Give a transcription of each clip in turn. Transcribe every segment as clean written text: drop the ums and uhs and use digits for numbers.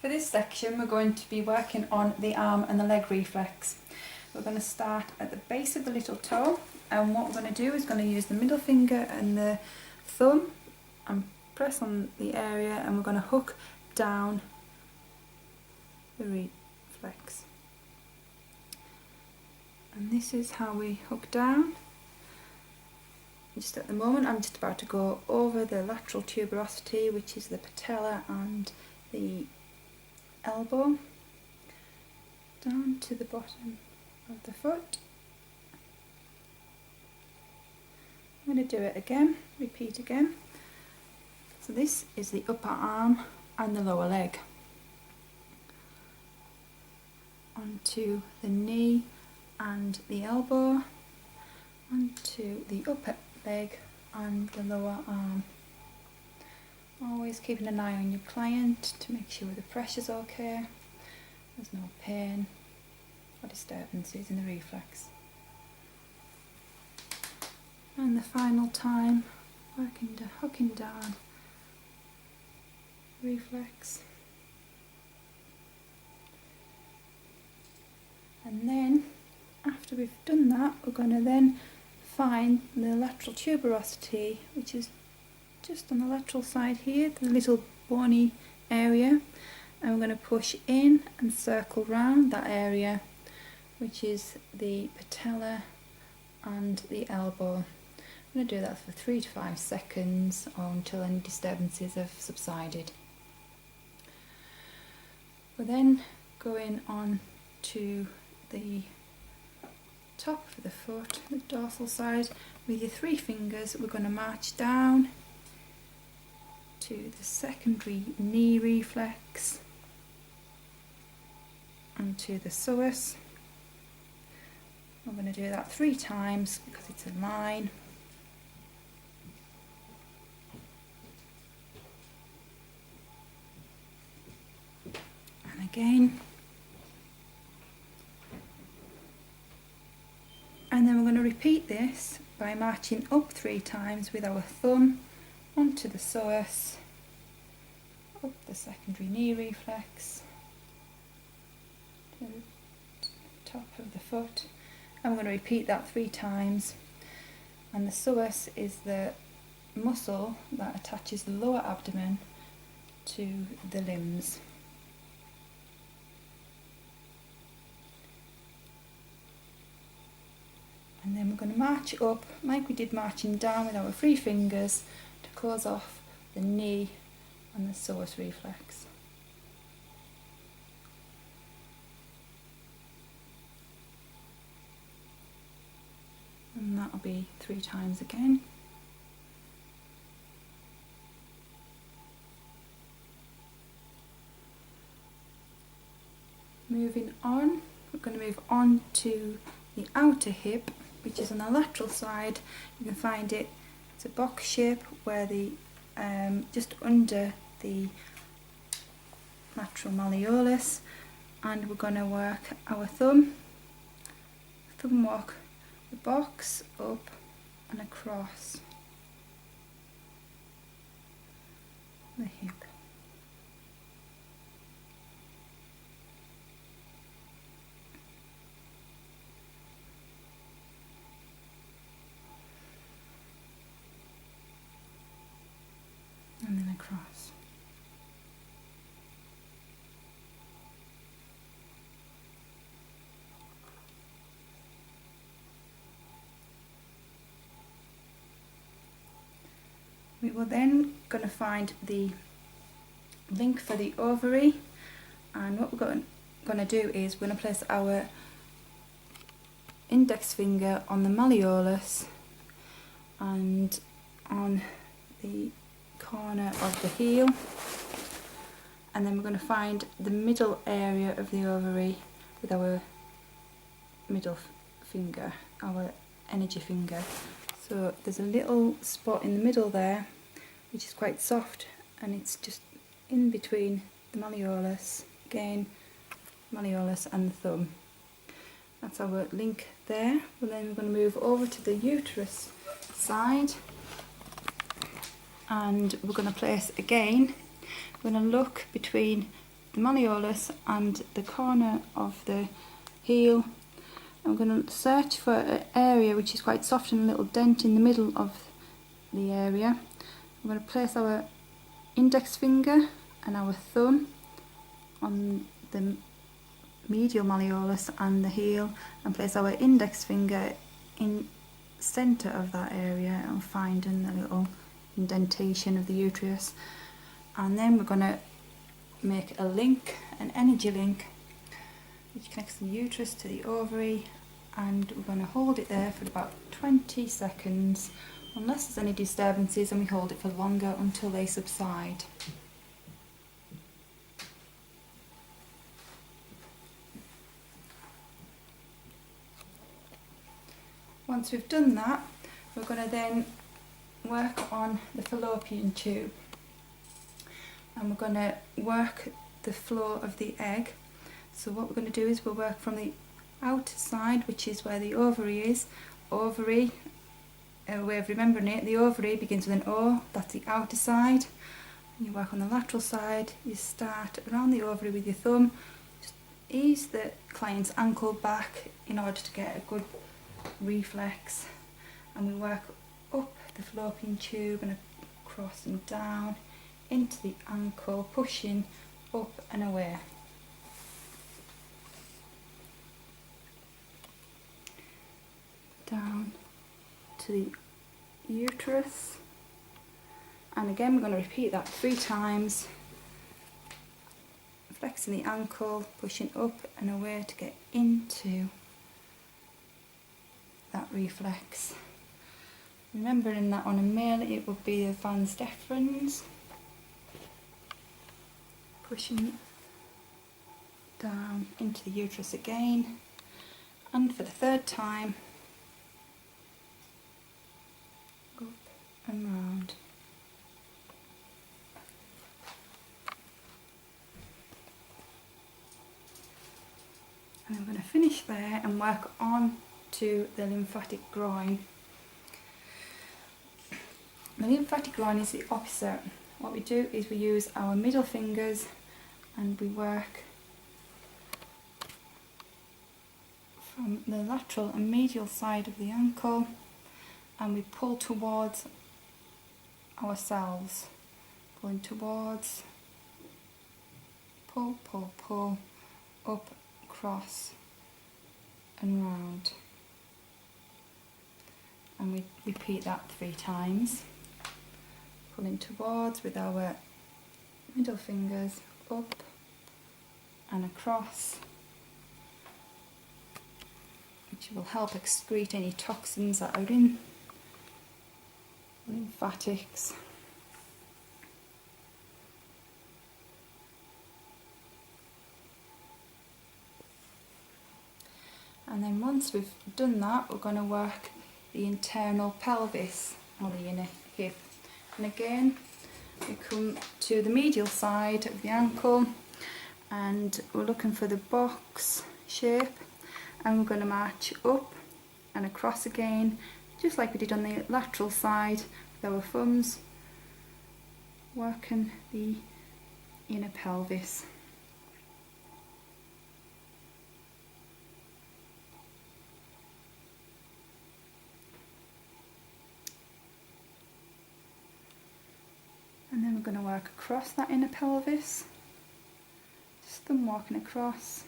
For this section we're going to be working on the arm and the leg reflex. We're going to start at the base of the little toe, and what we're going to do is going to use the middle finger and the thumb and press on the area, and we're going to hook down the reflex. And this is how we hook down. Just at the moment I'm just about to go over the lateral tuberosity, which is the patella and the elbow, down to the bottom of the foot. I'm going to do it again, repeat again. So this is the upper arm and the lower leg. Onto the knee and the elbow, onto the upper leg and the lower arm. Always keeping an eye on your client to make sure the pressure's okay, there's no pain or disturbances in the reflex. And the final time, hooking down reflex. And then after we've done that, we're going to then find the lateral tuberosity, which is just on the lateral side here, the little bony area, and we're going to push in and circle round that area, which is the patella and the elbow. I'm going to do that for 3 to 5 seconds or until any disturbances have subsided. We're then going on to the top of the foot, the dorsal side. With your 3 fingers we're going to march down to the secondary knee reflex and to the psoas. I'm going to do that 3 times because it's a line. And again. And then we're going to repeat this by marching up 3 times with our thumb onto the psoas, up the secondary knee reflex, to the top of the foot, and we're going to repeat that 3 times. And the psoas is the muscle that attaches the lower abdomen to the limbs. And then we're going to march up like we did marching down with our 3 fingers to close off the knee and the psoas reflex. And that'll be 3 times again. Moving on, we're going to move on to the outer hip, which is on the lateral side. You can find it, it's a box shape where the just under the lateral malleolus, and we're going to work our thumb walk the box up and across the hip. And then across. We will then going to find the link for the ovary, and what we're going to do is we're going to place our index finger on the malleolus and on the corner of the heel, and then we're going to find the middle area of the ovary with our middle finger, our energy finger. So there's a little spot in the middle there which is quite soft, and it's just in between the malleolus, again malleolus and the thumb. That's our link there. Well, then we're going to move over to the uterus side, and we're going to place again, we're going to look between the malleolus and the corner of the heel. I'm going to search for an area which is quite soft and a little dent in the middle of the area. I'm going to place our index finger and our thumb on the medial malleolus and the heel, and place our index finger in centre of that area and finding the little indentation of the uterus. And then we're going to make a link, an energy link, which connects the uterus to the ovary, and we're going to hold it there for about 20 seconds unless there's any disturbances, and we hold it for longer until they subside. Once we've done that, we're going to then work on the fallopian tube, and we're going to work the flow of the egg. So what we're going to do is we'll work from the outer side, which is where the ovary is. Ovary, a way of remembering it, the ovary begins with an O, that's the outer side. And you work on the lateral side, you start around the ovary with your thumb, just ease the client's ankle back in order to get a good reflex, and we work up the fallopian tube and across and down into the ankle, pushing up and away. Down to the uterus, and again we're going to repeat that 3 times, flexing the ankle, pushing up and away to get into that reflex. Remembering that on a male it would be the vas deferens, pushing down into the uterus again, and for the 3rd time, up and round. And I'm going to finish there and work on to the lymphatic groin. The lymphatic groin is the opposite. What we do is we use our middle fingers and we work from the lateral and medial side of the ankle, and we pull towards ourselves, pulling towards, pull, pull, pull, up, across and round. And we repeat that 3 times, pulling towards with our middle fingers, up and across, which will help excrete any toxins that are in lymphatics. And then once we've done that, we're going to work the internal pelvis or the inner hip. And again, we come to the medial side of the ankle and we're looking for the box shape, and we're going to march up and across again, just like we did on the lateral side with our thumbs, working the inner pelvis. And then we're going to work across that inner pelvis, just thumb walking across,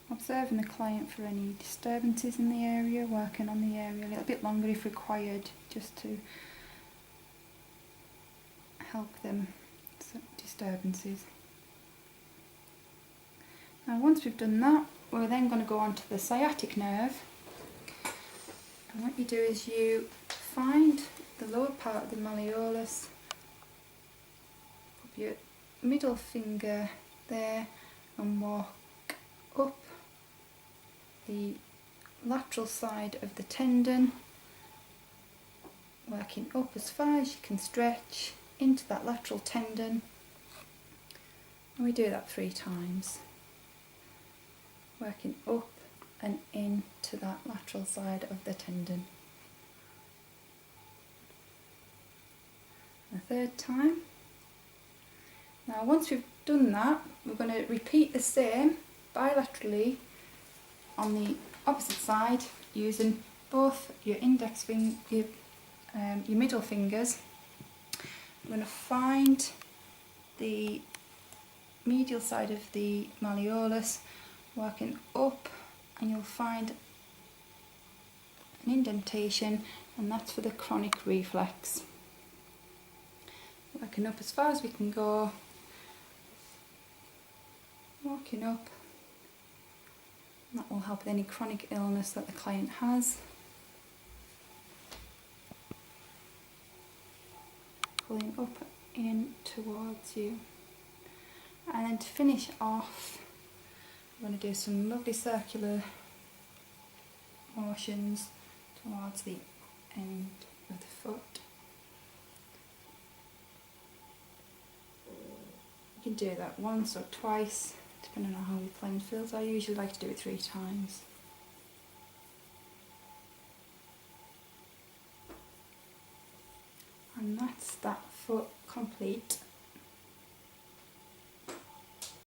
observing the client for any disturbances in the area, working on the area a little bit longer if required, just to help them with disturbances. Now once we've done that, we're then going to go on to the sciatic nerve. And what you do is you find the lower part of the malleolus, put your middle finger there and walk up the lateral side of the tendon, working up as far as you can stretch into that lateral tendon, and we do that 3 times, working up and into that lateral side of the tendon. The 3rd time, once we've done that, we're going to repeat the same bilaterally on the opposite side using both your index finger, your middle fingers. I'm going to find the medial side of the malleolus, working up, and you'll find an indentation, and that's for the chronic reflex. Working up as far as we can go, walking up, and that will help with any chronic illness that the client has. Pulling up in towards you. And then to finish off, I'm going to do some lovely circular motions towards the end of the foot. You can do that once or twice, depending on how your client feels. I usually like to do it 3 times. And that's that foot complete.